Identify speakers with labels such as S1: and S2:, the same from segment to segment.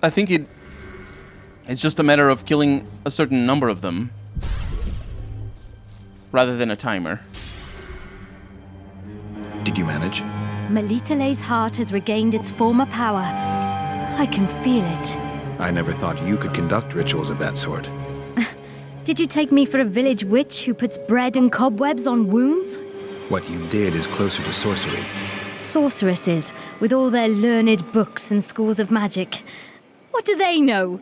S1: I think it's just a matter of killing a certain number of them rather than a timer.
S2: Did you manage?
S3: MELITELE'S heart has regained its former power. I can feel it.
S2: I never thought you could conduct rituals of that sort.
S3: Did you take me for a village witch who puts bread and cobwebs on wounds?
S2: What you did is closer to sorcery.
S3: Sorceresses, with all their learned books and schools of magic. What do they know?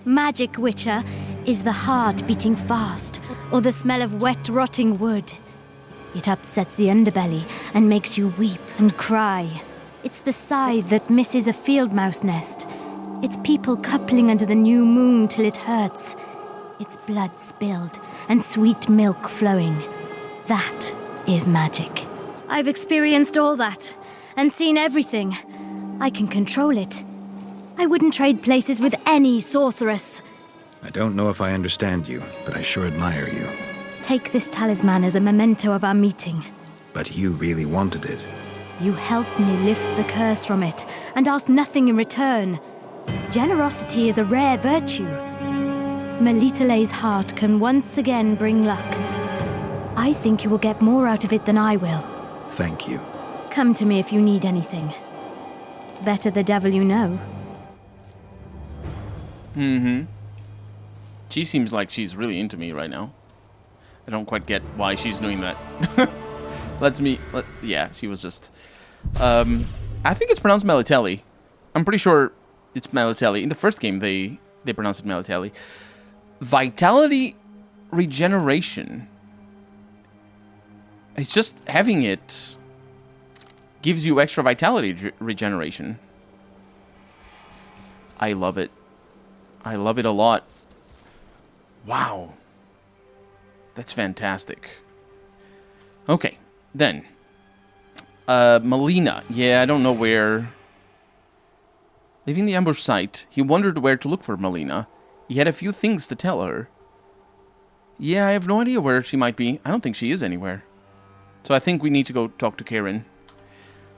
S3: Magic, Witcher, is the heart beating fast, or the smell of wet, rotting wood. It upsets the underbelly and makes you weep and cry. It's the scythe that misses a field mouse nest. It's people coupling under the new moon till it hurts. It's blood spilled and sweet milk flowing. That is magic. I've experienced all that and seen everything. I can control it. I wouldn't trade places with any sorceress.
S2: I don't know if I understand you, but I sure admire you.
S3: Take this talisman as a memento of our meeting.
S2: But you really wanted it.
S3: You helped me lift the curse from it and asked nothing in return. Generosity is a rare virtue. MELITELE'S heart can once again bring luck. I think you will get more out of it than I will.
S2: Thank you.
S3: Come to me if you need anything. Better the devil you know.
S1: She seems like she's really into me right now. I don't quite get why she's doing that. Yeah, she was just... I think it's pronounced Melitele. I'm pretty sure it's Melitele. In the first game, they pronounced it Melitele. Vitality regeneration. It's just having it gives you extra vitality regeneration. I love it. I love it a lot. Wow. That's fantastic. Okay, then. Melina. Yeah, I don't know where... Leaving the ambush site, he wondered where to look for Melina. He had a few things to tell her. Yeah, I have no idea where she might be. I don't think she is anywhere. So I think we need to go talk to KAYRAN.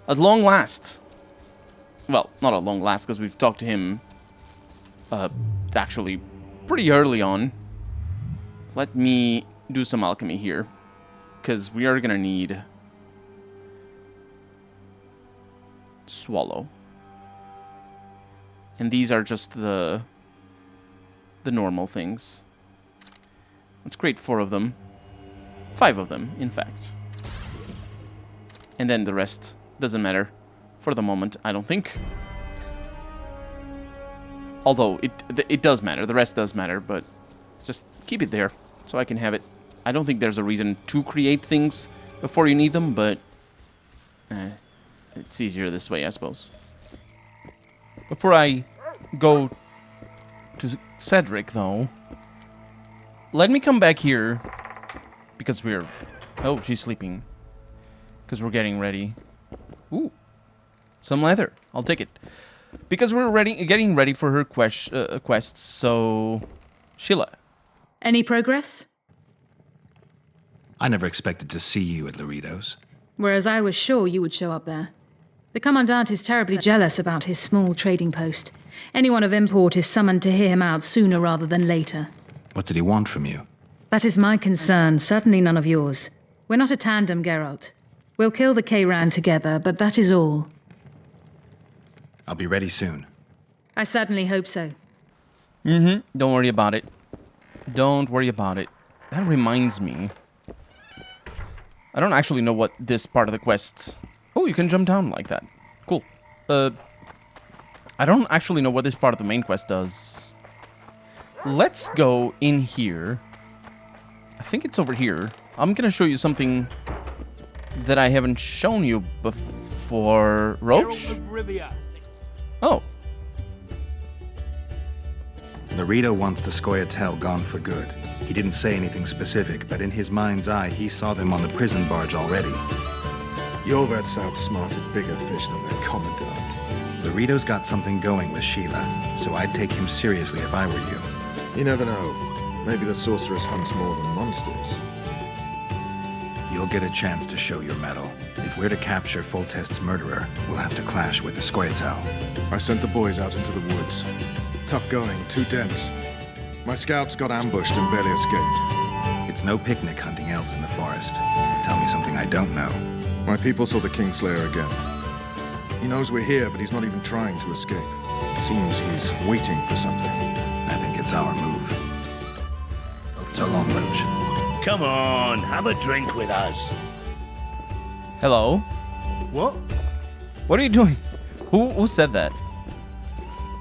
S1: At long last. Well, not at long last, because we've talked to him actually pretty early on. Let me do some alchemy here, because we are going to need Swallow. And these are just the normal things. Let's create 4 of them. 5 of them, in fact. And then the rest doesn't matter for the moment, I don't think. Although it does matter. The rest does matter, but just keep it there so I can have it. I don't think there's a reason to create things before you need them, but it's easier this way, I suppose. Before I go to Cedric, though, let me come back here because we're... Oh, she's sleeping. Because we're getting ready. Ooh, some leather. I'll take it. Because we're getting ready for her quests, so... Sheila.
S4: Any progress?
S2: I never expected to see you at Laredo's.
S4: Whereas I was sure you would show up there. The Commandant is terribly jealous about his small trading post. Anyone of import is summoned to hear him out sooner rather than later.
S2: What did he want from you?
S4: That is my concern, certainly none of yours. We're not a tandem, Geralt. We'll kill the KAYRAN together, but that is all.
S2: I'll be ready soon.
S4: I certainly hope so.
S1: Don't worry about it. Don't worry about it. That reminds me. I don't actually know what this part of the quest... Oh, you can jump down like that. Cool. I don't actually know what this part of the main quest does. Let's go in here. I think it's over here. I'm gonna show you something that I haven't shown you before. Roach? Oh.
S2: Laredo wants the Scoia'tael gone for good. He didn't say anything specific, but in his mind's eye, he saw them on the prison barge already.
S5: Yorvets outsmarted bigger fish than their commandant.
S2: Laredo's got something going with Sheila, so I'd take him seriously if I were you.
S5: You never know. Maybe the sorceress hunts more than monsters.
S2: You'll get a chance to show your mettle. If we're to capture Foltest's murderer, we'll have to clash with the Scoia'tael.
S5: I sent the boys out into the woods. Tough going, too dense. My scouts got ambushed and barely escaped.
S2: It's no picnic hunting elves in the forest. Tell me something I don't know.
S5: My people saw the Kingslayer again. He knows we're here, but he's not even trying to escape. Seems he's waiting for something.
S2: I think it's our move. So long, Roach.
S6: Come on, have a drink with us.
S1: Hello?
S5: What?
S1: What are you doing? Who said that?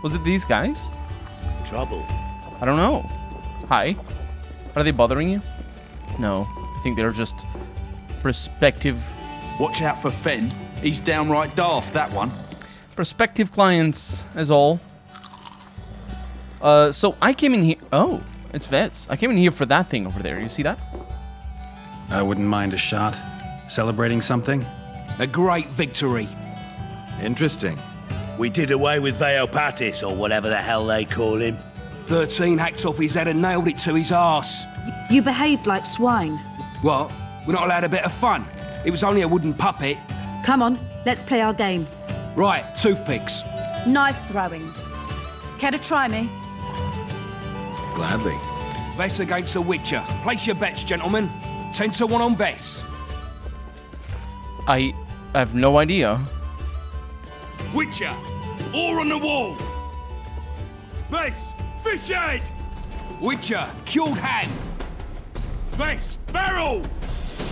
S1: Was it these guys?
S6: Trouble.
S1: I don't know. Hi. Are they bothering you? No. I think they're just prospective
S7: Watch out for Fenn. He's downright daft, that one.
S1: prospective clients, as all. So I came in here. Oh, it's Vez. I came in here for that thing over there. You see that?
S2: I wouldn't mind a shot. Celebrating something?
S8: A great victory.
S2: Interesting.
S6: We did away with Veopatis, or whatever the hell they call him.
S8: 13 hacked off his head and nailed it to his arse.
S9: You behaved like swine.
S8: What? We're not allowed a bit of fun? It was only a wooden puppet.
S9: Come on, let's play our game.
S8: Right, toothpicks.
S9: Knife throwing. Care to try me?
S2: Gladly.
S8: Vess against the Witcher. Place your bets, gentlemen. 10-1 on Vess.
S1: I have no idea.
S6: Witcher, oar on the wall. Vess, fish head.
S8: Witcher, cured hand.
S6: Vess, barrel.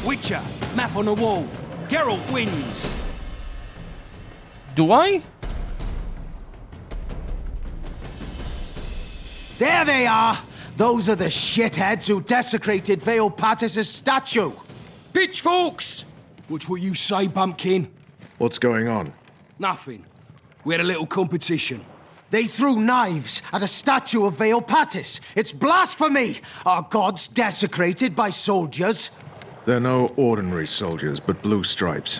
S8: Witcher, map on the wall. Geralt wins.
S1: Do I?
S10: There they are! Those are the shitheads who desecrated Veopatis' statue!
S8: Pitchforks! What's what you say, bumpkin?
S5: What's going on?
S8: Nothing. We had a little competition.
S10: They threw knives at a statue of Veopatis! It's blasphemy! Our gods desecrated by soldiers!
S5: They're no ordinary soldiers, but blue stripes.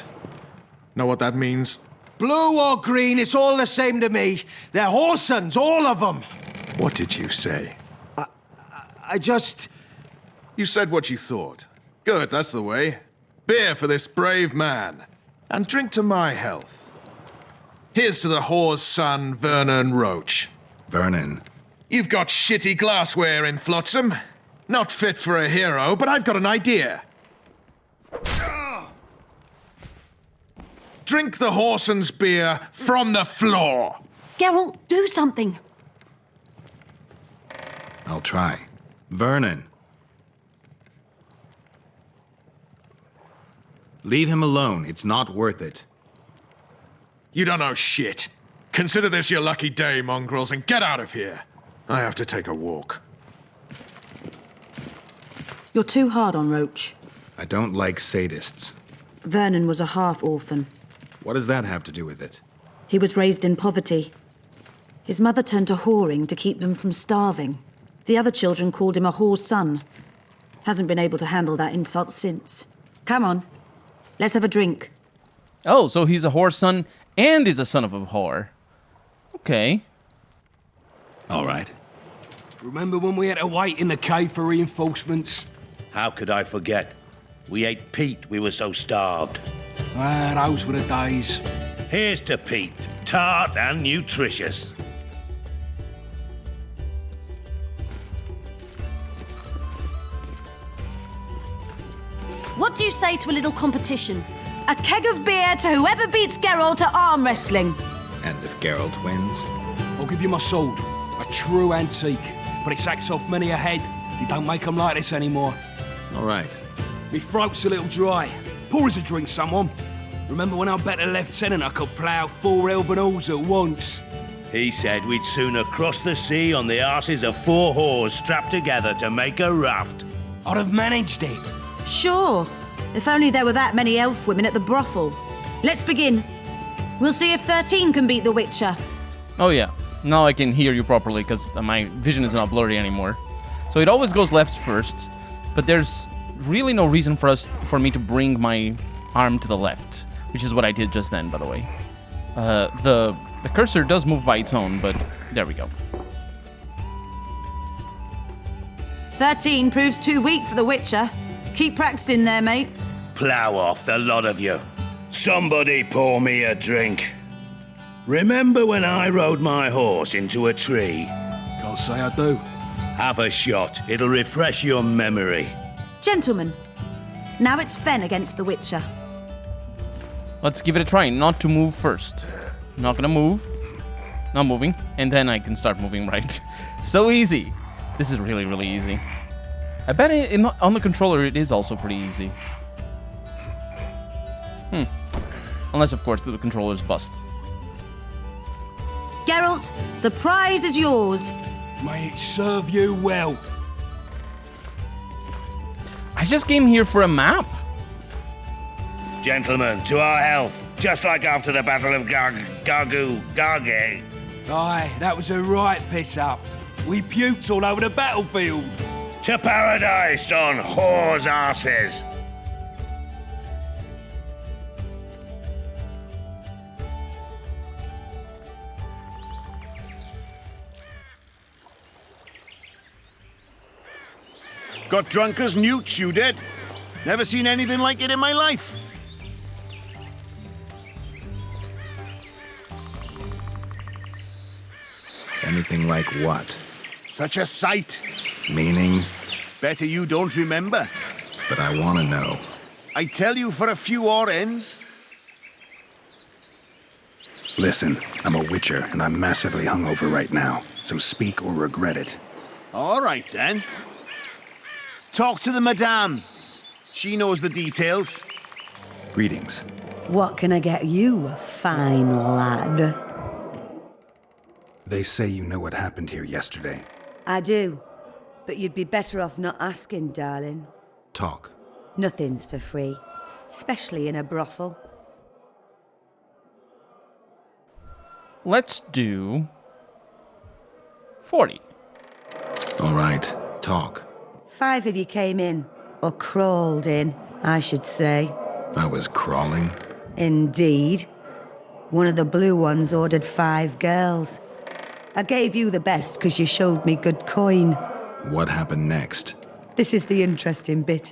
S5: Know what that means?
S10: Blue or green, it's all the same to me. They're whoresons, all of them!
S5: What did you say?
S10: I just...
S5: You said what you thought. Good, that's the way. Beer for this brave man. And drink to my health. Here's to the whore's son, Vernon Roach.
S2: Vernon.
S5: You've got shitty glassware in Flotsam. Not fit for a hero, but I've got an idea. Drink the whoreson's beer from the floor.
S9: Geralt, do something.
S2: I'll try. Vernon. Leave him alone. It's not worth it.
S5: You don't know shit. Consider this your lucky day, mongrels, and get out of here. I have to take a walk.
S9: You're too hard on Roach.
S2: I don't like sadists.
S9: Vernon was a half-orphan.
S2: What does that have to do with it?
S9: He was raised in poverty. His mother turned to whoring to keep them from starving. The other children called him a whore's son. Hasn't been able to handle that insult since. Come on, let's have a drink.
S1: Oh, so he's a whore's son and he's a son of a whore. Okay.
S2: All right.
S8: Remember when we had to wait in the cave for reinforcements?
S6: How could I forget? We ate peat, we were so starved.
S8: Ah, those were the days.
S6: Here's to peat, tart and nutritious.
S9: What do you say to a little competition? A keg of beer to whoever beats Geralt at arm wrestling.
S2: And if Geralt wins?
S8: I'll give you my sword. A true antique. But it sacks off many a head. You don't make them like this anymore.
S2: All right.
S8: Me throat's a little dry. Pour us a drink, someone. Remember when I bet a lieutenant I could plough 4 elven halls at once?
S6: He said we'd sooner cross the sea on the arses of 4 whores strapped together to make a raft.
S8: I'd have managed it.
S9: Sure. If only there were that many elf women at the brothel. Let's begin. We'll see if 13 can beat the Witcher.
S1: Oh yeah. Now I can hear you properly because my vision is not blurry anymore. So it always goes left first, but there's really no reason for me to bring my arm to the left, which is what I did just then, by the way. The cursor does move by its own, but there we go.
S9: 13 proves too weak for the Witcher. Keep practicing there, mate.
S6: plough off, the lot of you. Somebody pour me a drink. Remember when I rode my horse into a tree?
S8: Can't say I do.
S6: Have a shot. It'll refresh your memory.
S9: Gentlemen, now it's Fen against the Witcher.
S1: Let's give it a try. Not to move first. Not gonna move. Not moving. And then I can start moving right. So easy. This is really, really easy. I bet on the controller it is also pretty easy. Unless, of course, the controller's bust.
S9: Geralt, the prize is yours.
S8: May it serve you well.
S1: I just came here for a map.
S6: Gentlemen, to our health. Just like after the Battle of Garge.
S8: Aye, that was a right piss-up. We puked all over the battlefield.
S6: To paradise on whores' arses.
S11: Got drunk as newts, you did. Never seen anything like it in my life.
S2: Anything like what?
S11: Such a sight.
S2: Meaning?
S11: Better you don't remember.
S2: But I want to know.
S11: I tell you for a few odd ends.
S2: Listen, I'm a witcher, and I'm massively hungover right now, so speak or regret it.
S11: All right, then. Talk to the madame. She knows the details.
S2: Greetings.
S12: What can I get you, fine lad?
S2: They say you know what happened here yesterday.
S12: I do, but you'd be better off not asking, darling.
S2: Talk.
S12: Nothing's for free, especially in a brothel.
S1: Let's do 40.
S2: All right, talk.
S12: 5 of you came in, or crawled in, I should say.
S2: I was crawling?
S12: Indeed. One of the blue ones ordered 5 girls. I gave you the best because you showed me good coin.
S2: What happened next?
S12: This is the interesting bit,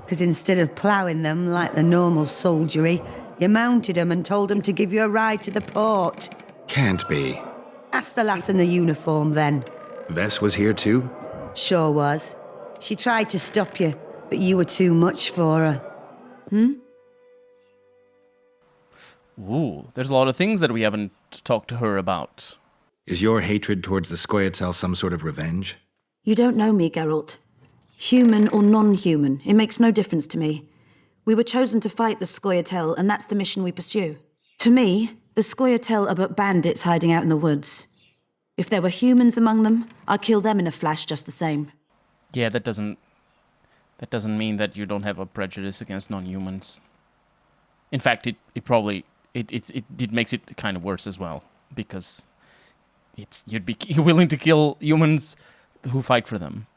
S12: because instead of ploughing them like the normal soldiery, you mounted them and told them to give you a ride to the port.
S2: Can't be.
S12: Ask the lass in the uniform then.
S2: Vess was here too?
S12: Sure was. She tried to stop you, but you were too much for her.
S1: Ooh, there's a lot of things that we haven't talked to her about.
S2: Is your hatred towards the Scoia'tael some sort of revenge?
S9: You don't know me, Geralt. Human or non-human, it makes no difference to me. We were chosen to fight the Scoia'tael, and that's the mission we pursue. To me, the Scoia'tael are but bandits hiding out in the woods. If there were humans among them, I'd kill them in a flash just the same.
S1: Yeah, that doesn't mean that you don't have a prejudice against non-humans. In fact, it makes it kind of worse as well, because you'd be willing to kill humans who fight for them.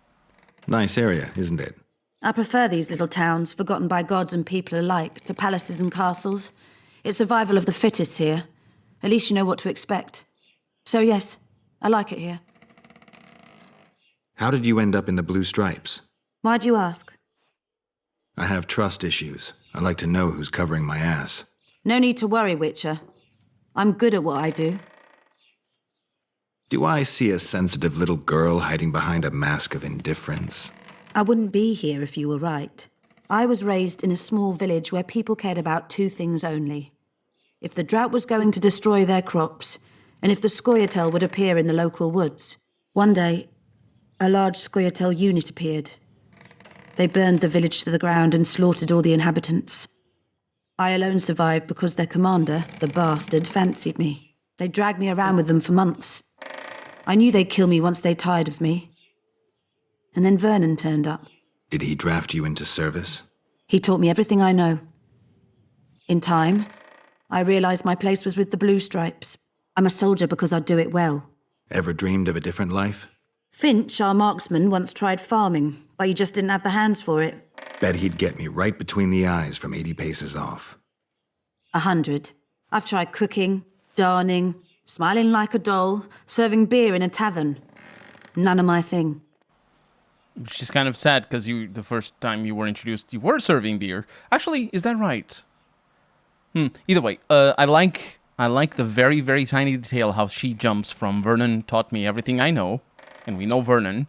S2: Nice area, isn't it?
S9: I prefer these little towns, forgotten by gods and people alike, to palaces and castles. It's survival of the fittest here. At least you know what to expect. So yes, I like it here.
S2: How did you end up in the Blue Stripes?
S9: Why do you ask?
S2: I have trust issues. I like to know who's covering my ass.
S9: No need to worry, Witcher. I'm good at what I do.
S2: Do I see a sensitive little girl hiding behind a mask of indifference?
S9: I wouldn't be here if you were right. I was raised in a small village where people cared about 2 things only. If the drought was going to destroy their crops, and if the Scoia'tael would appear in the local woods. One day, a large Scoia'tael unit appeared. They burned the village to the ground and slaughtered all the inhabitants. I alone survived because their commander, the bastard, fancied me. They dragged me around with them for months. I knew they'd kill me once they tired of me. And then Vernon turned up.
S2: Did he draft you into service?
S9: He taught me everything I know. In time, I realized my place was with the Blue Stripes. I'm a soldier because I do it well.
S2: Ever dreamed of a different life?
S9: Finch, our marksman, once tried farming, but he just didn't have the hands for it.
S2: Bet he'd get me right between the eyes from 80 paces off.
S9: 100. I've tried cooking, darning, smiling like a doll, serving beer in a tavern. None of my thing.
S1: She's kind of sad because the first time you were introduced, you were serving beer. Actually, is that right? Either way, I like the very, very tiny detail how she jumps from Vernon taught me everything I know, and we know Vernon,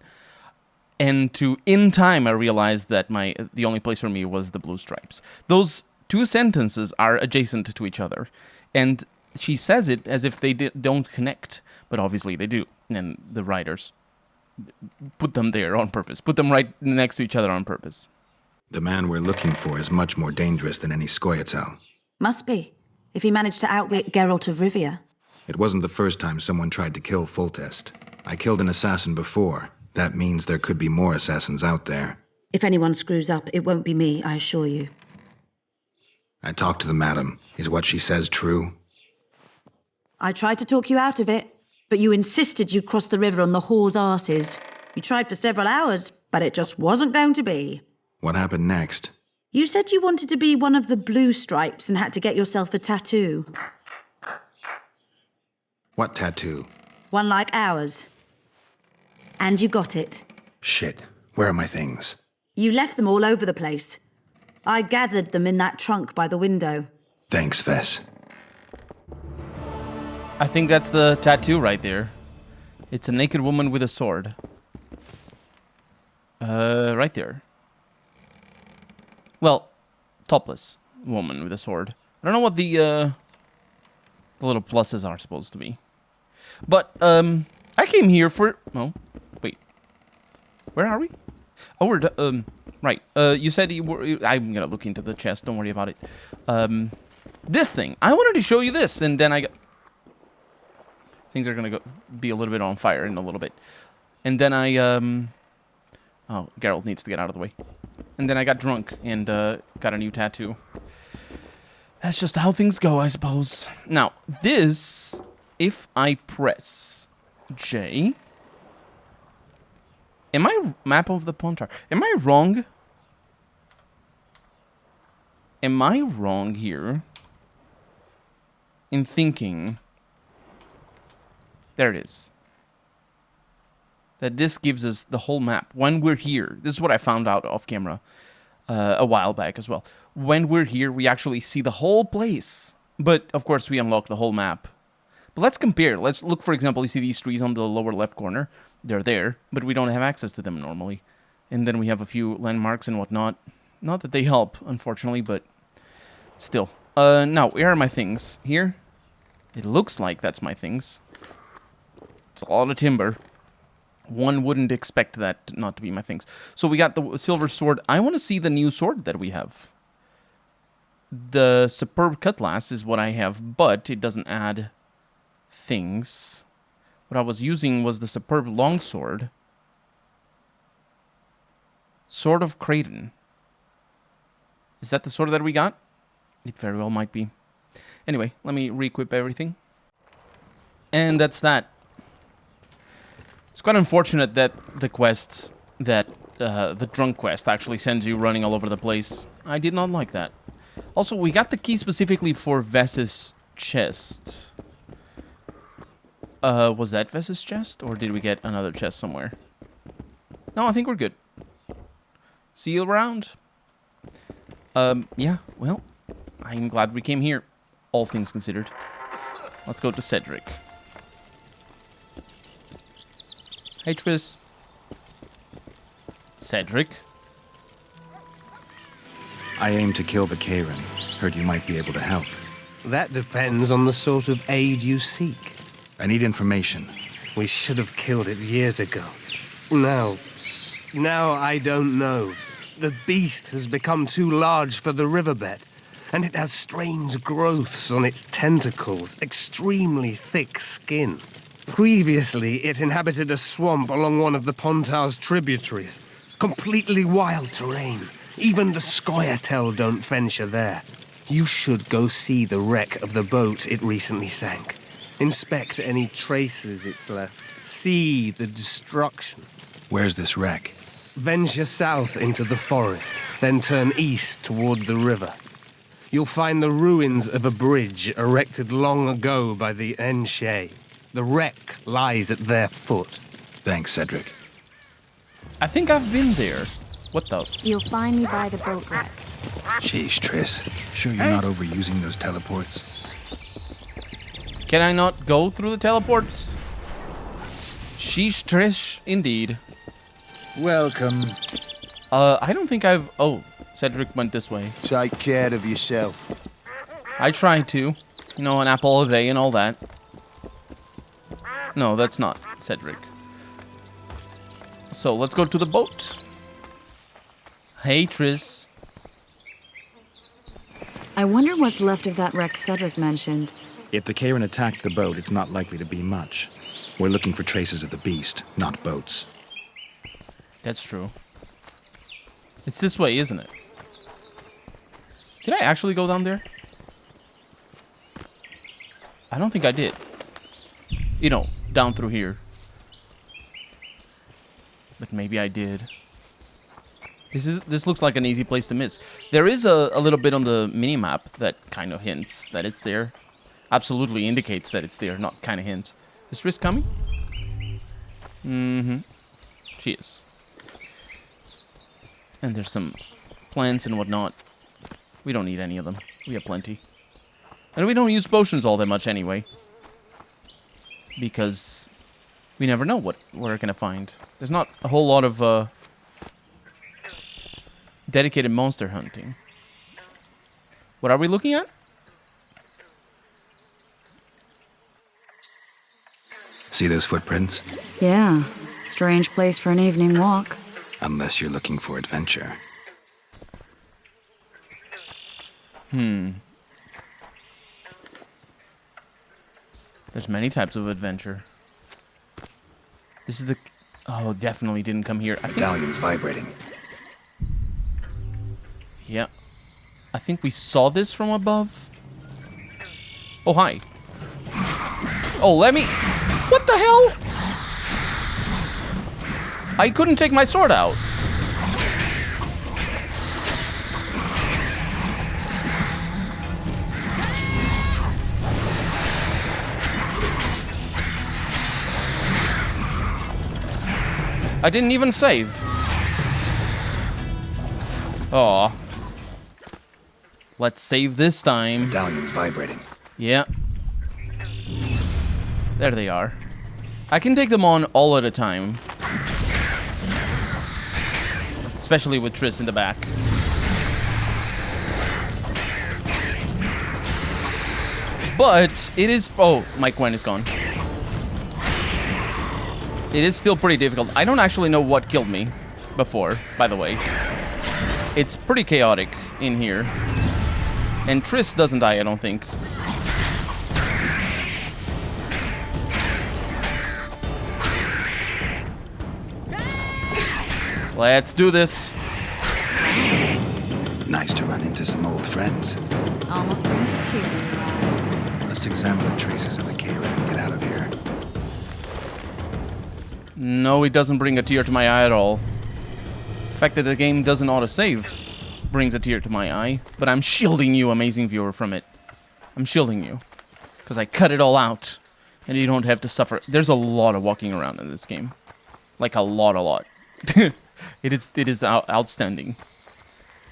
S1: and to in time I realized that the only place for me was the blue stripes. Those two sentences are adjacent to each other, and she says it as if they don't connect, but obviously they do, and the writers put them there on purpose, put them right next to each other on purpose.
S2: The man we're looking for is much more dangerous than any Scoia'tael.
S9: Must be, if he managed to outwit Geralt of Rivia.
S2: It wasn't the first time someone tried to kill Foltest. I killed an assassin before. That means there could be more assassins out there.
S9: If anyone screws up, it won't be me, I assure you.
S2: I talked to the madam. Is what she says true?
S9: I tried to talk you out of it, but you insisted you'd cross the river on the whore's arses. You tried for several hours, but it just wasn't going to be.
S2: What happened next?
S9: You said you wanted to be one of the blue stripes and had to get yourself a tattoo.
S2: What tattoo?
S9: One like ours. And you got it.
S2: Shit. Where are my things?
S9: You left them all over the place. I gathered them in that trunk by the window.
S2: Thanks, Vess.
S1: I think that's the tattoo right there. It's a naked woman with a sword. Right there. Well, topless woman with a sword. I don't know what the little pluses are supposed to be. But, I came here for... Oh, wait. Where are we? Oh, we're... right. You said you were... I'm gonna look into the chest. Don't worry about it. This thing. I wanted to show you this, and then I got... Things are gonna be a little bit on fire in a little bit. And then I, Oh, Geralt needs to get out of the way. And then I got drunk and got a new tattoo. That's just how things go, I suppose. Now, this, if I press J... Am I... Map of the Pontar. Am I wrong? Am I wrong here in thinking... There it is. That this gives us the whole map. When we're here, this is what I found out off camera a while back as well. When we're here, we actually see the whole place. But, of course, we unlock the whole map. But let's compare. Let's look, for example, you see these trees on the lower left corner. They're there, but we don't have access to them normally. And then we have a few landmarks and whatnot. Not that they help, unfortunately, but still. Now, where are my things? Here? It looks like that's my things. It's a lot of timber. One wouldn't expect that not to be my things. So we got the silver sword. I want to see the new sword that we have. The superb cutlass is what I have, but it doesn't add things. What I was using was the superb longsword. Sword of KAYRAN. Is that the sword that we got? It very well might be. Anyway, let me re-equip everything. And that's that. It's quite unfortunate that the quests, that the drunk quest actually sends you running all over the place. I did not like that. Also, we got the key specifically for Vess's chest. Was that Vess's chest? Or did we get another chest somewhere? No, I think we're good. See you around. Yeah, well, I'm glad we came here. All things considered. Let's go to Cedric. Hey, Triss. Cedric?
S2: I aim to kill the KAYRAN. Heard you might be able to help.
S13: That depends on the sort of aid you seek.
S2: I need information.
S13: We should have killed it years ago. Now I don't know. The beast has become too large for the riverbed, and it has strange growths on its tentacles, extremely thick skin. Previously, it inhabited a swamp along one of the Pontar's tributaries. Completely wild terrain. Even the Scoia'tael don't venture there. You should go see the wreck of the boat it recently sank. Inspect any traces it's left. See the destruction.
S2: Where's this wreck?
S13: Venture south into the forest, then turn east toward the river. You'll find the ruins of a bridge erected long ago by the Enshe. The wreck lies at their foot.
S2: Thanks, Cedric.
S1: I think I've been there. What the?
S14: You'll find me by the boat wreck.
S2: Jeez, Triss. Sure you're not overusing those teleports?
S1: Can I not go through the teleports? Sheesh, Trish, indeed.
S11: Welcome.
S1: I don't think I've... Oh, Cedric went this way.
S11: Take care of yourself.
S1: I tried to. You know, an apple a day and all that. No, that's not Cedric. So, let's go to the boat. Hey, Triss.
S14: I wonder what's left of that wreck Cedric mentioned.
S2: If the KAYRAN attacked the boat, it's not likely to be much. We're looking for traces of the beast, not boats.
S1: That's true. It's this way, isn't it? Did I actually go down there? I don't think I did. You know, down through here. But maybe I did. This looks like an easy place to miss. There is a little bit on the mini-map that kind of hints that it's there. Absolutely indicates that it's there, not kind of hints. Is Triss coming? Mm-hmm. She is. And there's some plants and whatnot. We don't need any of them. We have plenty. And we don't use potions all that much anyway. Because we never know what we're going to find. There's not a whole lot of dedicated monster hunting. What are we looking at?
S2: See those footprints?
S14: Yeah, strange place for an evening walk.
S2: Unless you're looking for adventure.
S1: There's many types of adventure. This is the... Oh, definitely didn't come here.
S2: Medallion's vibrating.
S1: Yeah. I think we saw this from above. Oh, hi. Oh, let me... What the hell? I couldn't take my sword out. I didn't even save. Aw. Let's save this time.
S2: Medallion's vibrating.
S1: Yeah. There they are. I can take them on all at a time. Especially with Triss in the back. But it is... Oh, my Gwen is gone. It is still pretty difficult. I don't actually know what killed me before, by the way. It's pretty chaotic in here. And Triss doesn't die, I don't think. Let's do this.
S2: Nice to run into some old friends.
S14: Almost brings a tear in your eye.
S2: Let's examine the traces of the KAYRAN and get out of here.
S1: No, it doesn't bring a tear to my eye at all. The fact that the game doesn't auto-save brings a tear to my eye. But I'm shielding you, amazing viewer, from it. I'm shielding you. Because I cut it all out. And you don't have to suffer. There's a lot of walking around in this game. Like a lot. It is outstanding.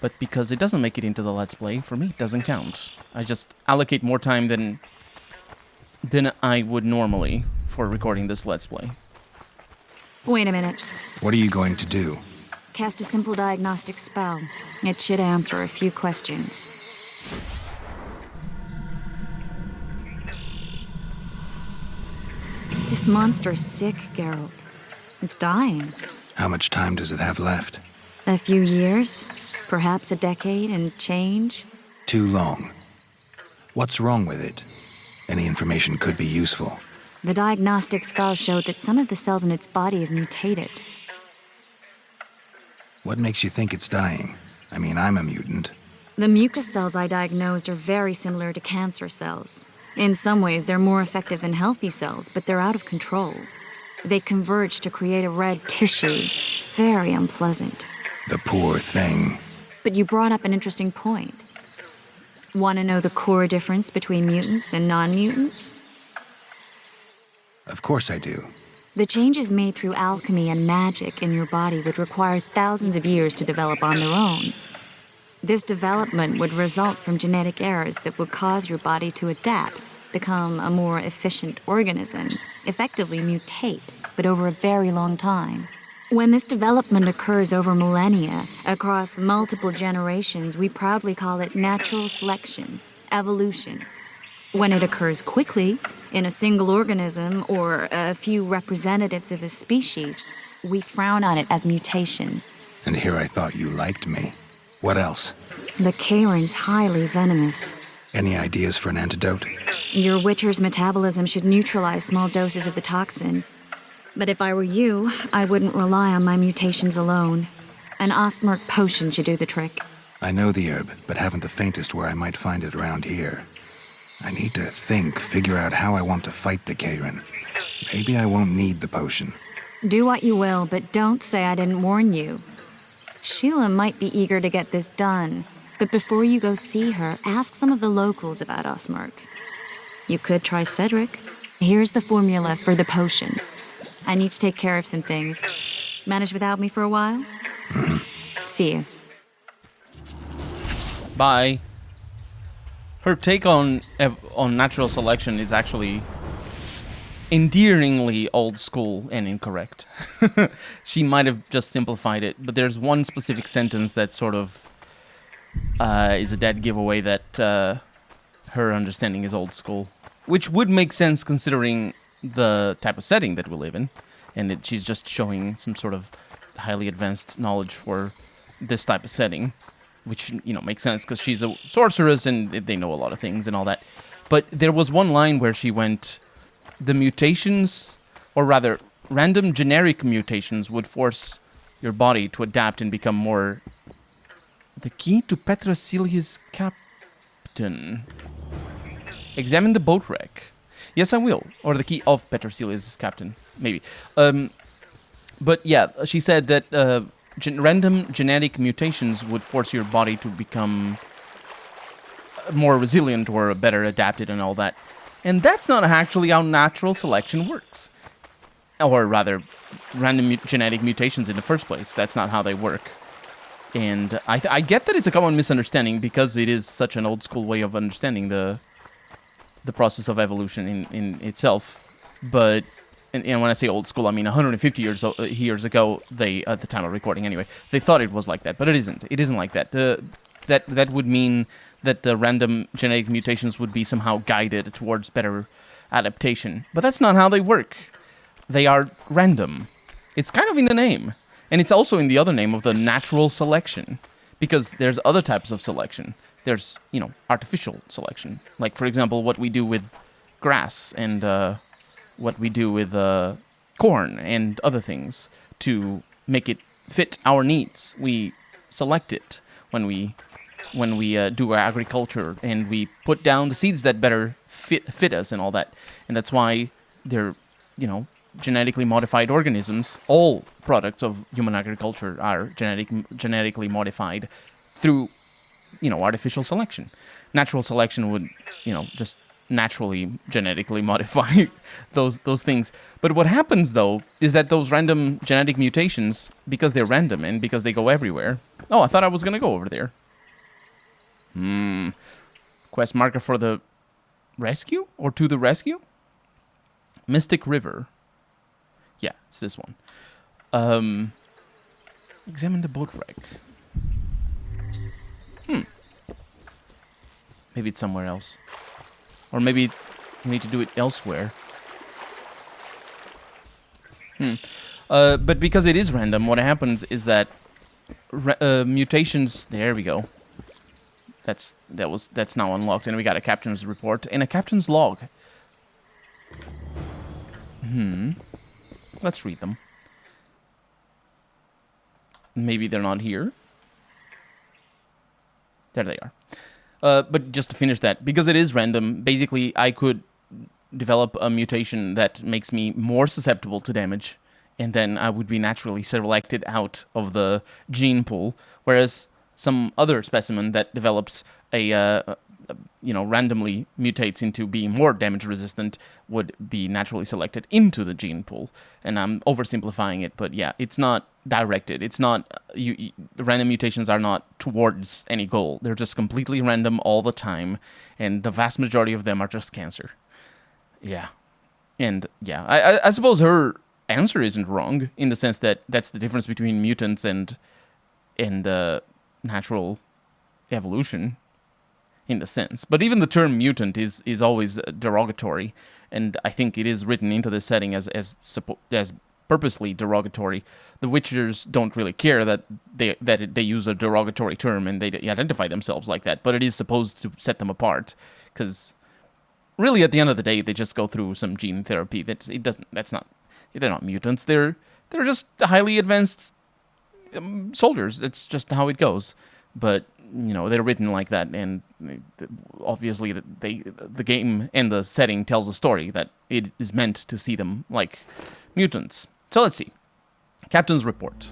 S1: But because it doesn't make it into the Let's Play, for me it doesn't count. I just allocate more time than I would normally for recording this Let's Play.
S14: Wait a minute.
S2: What are you going to do?
S14: Cast a simple diagnostic spell. It should answer a few questions. This monster's sick, Geralt. It's dying.
S2: How much time does it have left?
S14: A few years? Perhaps a decade and change?
S2: Too long. What's wrong with it? Any information could be useful.
S14: The diagnostic spell showed that some of the cells in its body have mutated.
S2: What makes you think it's dying? I mean, I'm a mutant.
S14: The mucus cells I diagnosed are very similar to cancer cells. In some ways, they're more effective than healthy cells, but they're out of control. They converge to create a red tissue. Very unpleasant.
S2: The poor thing.
S14: But you brought up an interesting point. Want to know the core difference between mutants and non-mutants?
S2: Of course I do.
S14: The changes made through alchemy and magic in your body would require thousands of years to develop on their own. This development would result from genetic errors that would cause your body to adapt, become a more efficient organism, effectively mutate, but over a very long time. When this development occurs over millennia, across multiple generations, we proudly call it natural selection, evolution. When it occurs quickly, in a single organism or a few representatives of a species, we frown on it as mutation.
S2: And here I thought you liked me. What else?
S14: The KAYRAN's highly venomous.
S2: Any ideas for an antidote?
S14: Your Witcher's metabolism should neutralize small doses of the toxin. But if I were you, I wouldn't rely on my mutations alone. An OSTMURK potion should do the trick.
S2: I know the herb, but haven't the faintest where I might find it around here. I need to figure out how I want to fight the KAYRAN. Maybe I won't need the potion.
S14: Do what you will, but don't say I didn't warn you. Sheila might be eager to get this done, but before you go see her, ask some of the locals about OSTMURK. You could try Cedric. Here's the formula for the potion. I need to take care of some things. Manage without me for a while? See you.
S1: Bye. Her take on natural selection is actually endearingly old school and incorrect. She might have just simplified it, but there's one specific sentence that sort of is a dead giveaway that her understanding is old school, which would make sense considering the type of setting that we live in, and she's just showing some sort of highly advanced knowledge for this type of setting, which, you know, makes sense because she's a sorceress and they know a lot of things and all that. But there was one line where she went, the mutations, or rather, random generic mutations would force your body to adapt and become more... The key to Petrasilia's captain. Examine the boat wreck. Yes, I will. Or the key of Petrasilia's captain. Maybe. But yeah, she said that random genetic mutations would force your body to become more resilient or better adapted and all that. And that's not actually how natural selection works. Or rather, random genetic mutations in the first place. That's not how they work. And I get that it's a common misunderstanding because it is such an old school way of understanding the process of evolution in itself. But, and when I say old school, I mean 150 years ago, they, at the time of recording anyway, they thought it was like that, but it isn't. It isn't like that. That would mean that the random genetic mutations would be somehow guided towards better adaptation. But that's not how they work. They are random. It's kind of in the name. And it's also in the other name of the natural selection. Because there's other types of selection. There's, you know, artificial selection. Like, for example, what we do with grass and what we do with corn and other things to make it fit our needs. We select it when we do our agriculture, and we put down the seeds that better fit us and all that. And that's why they're, you know, genetically modified organisms. All products of human agriculture are genetically modified through, you know, artificial selection. Natural selection would, you know, just naturally genetically modify those things. But what happens, though, is that those random genetic mutations, because they're random and because they go everywhere... Oh, I thought I was going to go over there. Quest marker for the rescue? Or to the rescue? Mystic River. Yeah, it's this one. Examine the boat wreck. Maybe it's somewhere else. Or maybe we need to do it elsewhere. But because it is random, what happens is that mutations... There we go. That's now unlocked, and we got a captain's report and a captain's log. Let's read them. Maybe they're not here. There they are. But just to finish that, because it is random, basically I could develop a mutation that makes me more susceptible to damage, and then I would be naturally selected out of the gene pool, whereas some other specimen that develops a randomly mutates into being more damage resistant would be naturally selected into the gene pool. And I'm oversimplifying it, but yeah, it's not directed. It's not, the random mutations are not towards any goal. They're just completely random all the time, and the vast majority of them are just cancer. Yeah. And yeah, I suppose her answer isn't wrong, in the sense that that's the difference between mutants and natural evolution, in the sense. But even the term mutant is always derogatory, and I think it is written into the setting as purposely derogatory. The Witchers don't really care that they use a derogatory term and they identify themselves like that, but it is supposed to set them apart, because really at the end of the day they just go through some gene therapy. They're not mutants. They're just highly advanced soldiers. It's just how it goes. But they're written like that, and obviously the game and the setting tells a story that it is meant to see them like mutants. So let's see. Captain's report.